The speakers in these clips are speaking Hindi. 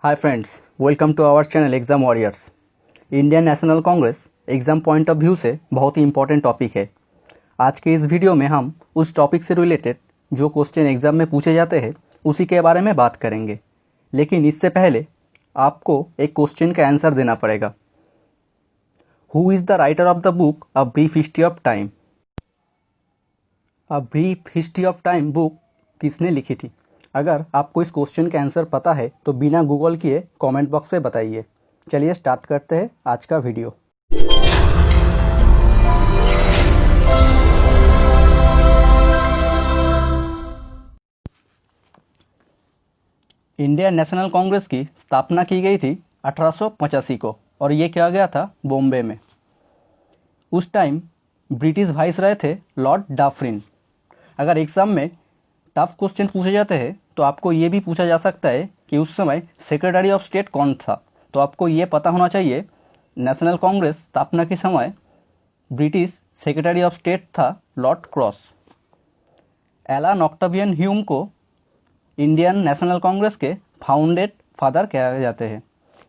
Hi friends, welcome to our channel exam warriors. Indian National Congress exam point of view से बहुत ही इंपॉर्टेंट टॉपिक है। आज के इस वीडियो में हम उस टॉपिक से रिलेटेड जो क्वेश्चन एग्ज़ाम में पूछे जाते हैं उसी के बारे में बात करेंगे। लेकिन इससे पहले आपको एक क्वेश्चन का आंसर देना पड़ेगा। Who is the writer of the book a brief history of time? A brief history of time book किसने लिखी थी? अगर आपको इस क्वेश्चन का आंसर पता है तो बिना गूगल किए कमेंट बॉक्स में बताइए। चलिए स्टार्ट करते हैं आज का वीडियो। इंडियन नेशनल कांग्रेस की स्थापना की गई थी 1885 को और ये किया गया था बॉम्बे में। उस टाइम ब्रिटिश वाइसरॉय थे लॉर्ड डाफरिन। अगर एग्जाम में टफ क्वेश्चन पूछे जाते हैं तो आपको ये भी पूछा जा सकता है कि उस समय सेक्रेटरी ऑफ स्टेट कौन था। तो आपको ये पता होना चाहिए नेशनल कांग्रेस स्थापना के समय ब्रिटिश सेक्रेटरी ऑफ स्टेट था Lord Cross. Allan Octavian Hume को इंडियन नेशनल कांग्रेस के फाउंडेड फादर कहे जाते हैं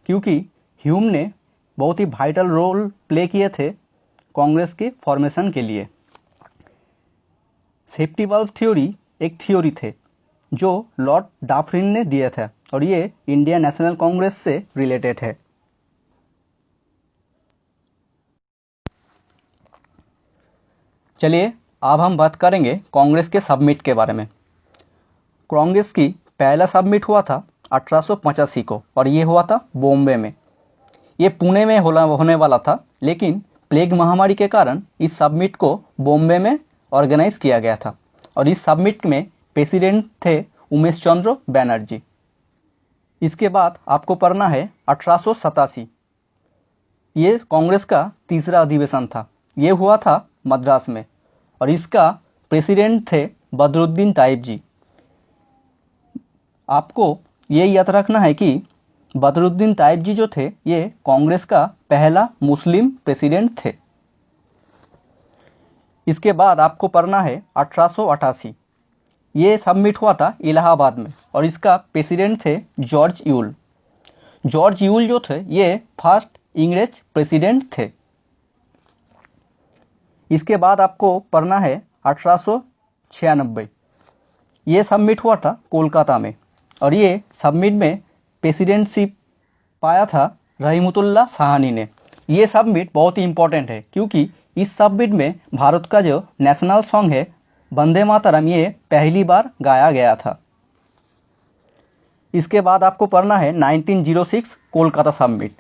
क्योंकि ह्यूम ने बहुत ही वाइटल रोल प्ले किए थे कांग्रेस के फॉर्मेशन के लिए। सेफ्टी वाल्व थ्योरी एक थ्योरी थे जो लॉर्ड डाफरिन ने दिया था और ये इंडियन नेशनल कांग्रेस से रिलेटेड है। चलिए अब हम बात करेंगे कांग्रेस के सबमिट के बारे में। कांग्रेस की पहला सबमिट हुआ था 1885 को और ये हुआ था बॉम्बे में। ये पुणे में होने वाला था, लेकिन प्लेग महामारी के कारण इस सबमिट को बॉम्बे में ऑर्गेनाइज किया गया था और इस सबमिट में प्रेसिडेंट थे उमेश चंद्र बनर्जी। इसके बाद आपको पढ़ना है 1887। ये कांग्रेस का तीसरा अधिवेशन था। ये हुआ था मद्रास में और इसका प्रेसिडेंट थे बदरुद्दीन तायब जी। आपको ये याद रखना है कि बदरुद्दीन तायब जी जो थे ये कांग्रेस का पहला मुस्लिम प्रेसिडेंट थे। इसके बाद आपको पढ़ना है 1888। ये सबमिट हुआ था इलाहाबाद में और इसका प्रेसिडेंट थे जॉर्ज यूल। जॉर्ज यूल जो थे ये फर्स्ट अंग्रेज प्रेसिडेंट थे। इसके बाद आपको पढ़ना है 1896। ये सबमिट हुआ था कोलकाता में और ये सबमिट में प्रेसिडेंटशिप पाया था रहीमतुल्लाह साहनी ने। ये सबमिट बहुत ही इंपॉर्टेंट है क्योंकि इस सबमिट में भारत का जो नेशनल सॉन्ग है वंदे मातरम ये पहली बार गाया गया था। इसके बाद आपको पढ़ना है 1906 कोलकाता सबमिट।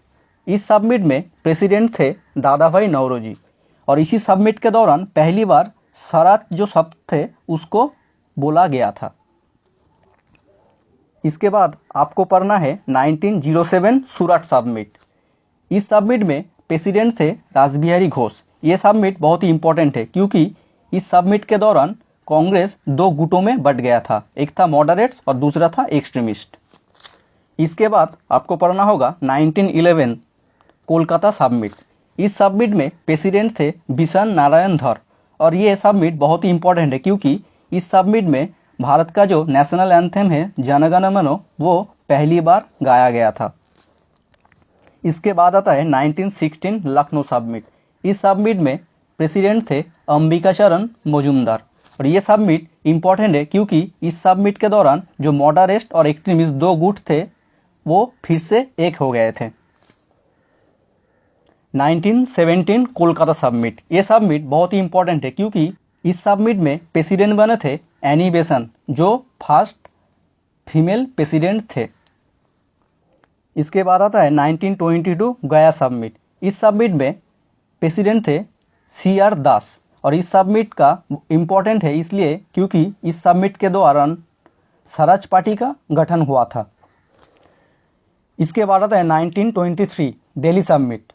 इस सबमिट में प्रेसिडेंट थे दादा भाई नौरोजी और इसी सबमिट के दौरान पहली बार स्वराज जो शब्द थे उसको बोला गया था। इसके बाद आपको पढ़ना है 1907 सूरत सबमिट। इस सबमिट में प्रेसिडेंट थे रासबिहारी घोष। ये सबमिट बहुत ही इंपॉर्टेंट है क्योंकि इस सबमिट के दौरान कांग्रेस दो गुटों में बट गया था, एक था मॉडरेट्स और दूसरा था एक्सट्रीमिस्ट। इसके बाद आपको पढ़ना होगा 1911 कोलकाता सबमिट। इस सबमिट में प्रेसिडेंट थे बिशन नारायण धर और ये सबमिट बहुत ही इंपॉर्टेंट है क्योंकि इस सबमिट में भारत का जो नेशनल एंथम है जन गण मन वो पहली बार गाया गया था। इसके बाद आता है 1916 लखनऊ सबमिट। इस सबमिट में प्रेसिडेंट थे अंबिकाचरण मजूमदार और ये सबमिट इंपॉर्टेंट है क्योंकि इस सबमिट के दौरान जो मॉडरेट और एक्सट्रीमिस्ट दो गुट थे वो फिर से एक हो गए थे। 1917 कोलकाता सबमिट। ये सबमिट बहुत ही इंपॉर्टेंट है क्योंकि इस सबमिट में प्रेसिडेंट बने थे एनी बेसेंट जो फर्स्ट फीमेल प्रेसिडेंट थे। इसके बाद आता है 1922 गया सबमिट। इस सबमिट में प्रेसिडेंट थे CR दास और इस सबमिट का इम्पोर्टेंट है इसलिए क्योंकि इस सबमिट के दौरान स्वराज पार्टी का गठन हुआ था। इसके बाद आता है 1923 दिल्ली सबमिट।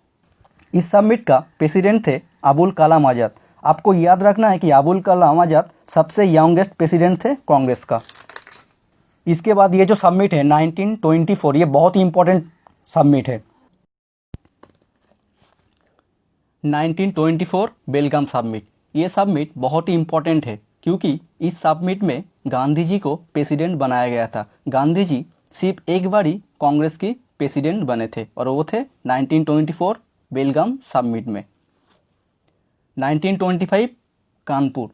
इस सबमिट का प्रेसिडेंट थे अबुल कलाम आज़ाद। आपको याद रखना है कि अबुल कलाम आज़ाद सबसे यंगेस्ट प्रेसिडेंट थे कांग्रेस का। इसके बाद ये जो सबमिट है 1924 ये बहुत ही इंपॉर्टेंट सबमिट है। 1924 बेलगाम सबमिट। ये सबमिट बहुत ही इंपॉर्टेंट है क्योंकि इस सबमिट में गांधी जी को प्रेसिडेंट बनाया गया था। गांधी जी सिर्फ एक बार ही कांग्रेस की प्रेसिडेंट बने थे और वो थे 1924 बेलगाम समिट में। 1925 कानपुर,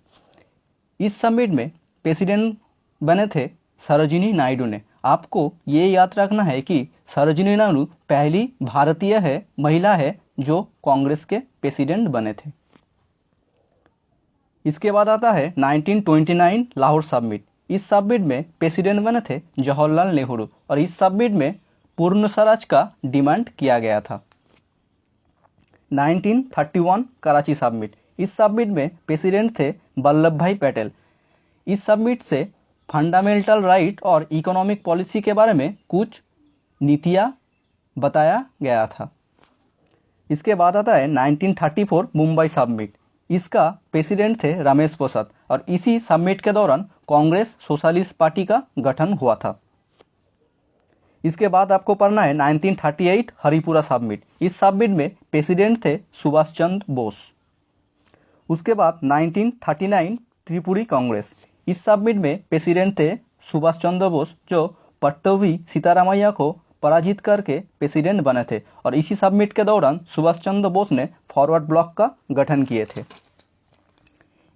इस समिट में प्रेसिडेंट बने थे सरोजिनी नायडू ने। आपको ये याद रखना है कि सरोजिनी नायडू पहली भारतीय महिला है जो कांग्रेस के प्रेसिडेंट बने थे। इसके बाद आता है 1929 लाहौर समिट। इस समिट में प्रेसिडेंट बने थे जवाहरलाल नेहरू और इस समिट में पूर्ण स्वराज का डिमांड किया गया था। 1931 कराची समिट, इस समिट में प्रेसिडेंट थे वल्लभ भाई पटेल। इस समिट से फंडामेंटल राइट और इकोनॉमिक पॉलिसी के बारे में कुछ नीतियां बताया गया था। इसके बाद आता है 1934 मुंबई समिट। इसका प्रेसिडेंट थे रमेश प्रसाद और इसी समिट के दौरान कांग्रेस सोशलिस्ट पार्टी का गठन हुआ था। इसके बाद आपको पढ़ना है 1938 हरिपुरा समिट। इस समिट में प्रेसिडेंट थे सुभाष चंद्र बोस। उसके बाद 1939 त्रिपुरी कांग्रेस। इस समिट में प्रेसिडेंट थे सुभाष चंद्र बोस जो पट्टवी सीतारामैया को पराजित करके प्रेसिडेंट बने थे और इसी समिट के दौरान सुभाष चंद्र बोस ने फॉरवर्ड ब्लॉक का गठन किए थे।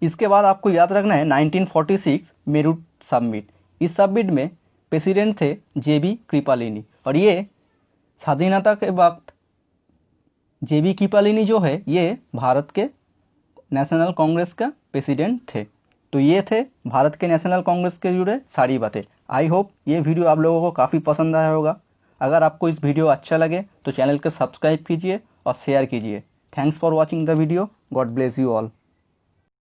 इसके बाद आपको याद रखना है 1946 मेरठ समिट। इस समिट में प्रेसिडेंट थे जेबी कृपलानी और ये स्वाधीनता के वक्त जेबी कृपलानी जो है ये भारत के नेशनल कांग्रेस का प्रेसिडेंट थे। तो ये थे भारत के नेशनल कांग्रेस के जुड़े सारी बातें। आई होप ये वीडियो आप लोगों को काफ़ी पसंद आया होगा। अगर आपको इस वीडियो अच्छा लगे तो चैनल को सब्सक्राइब कीजिए और शेयर कीजिए। Thanks for watching the video. God bless you all.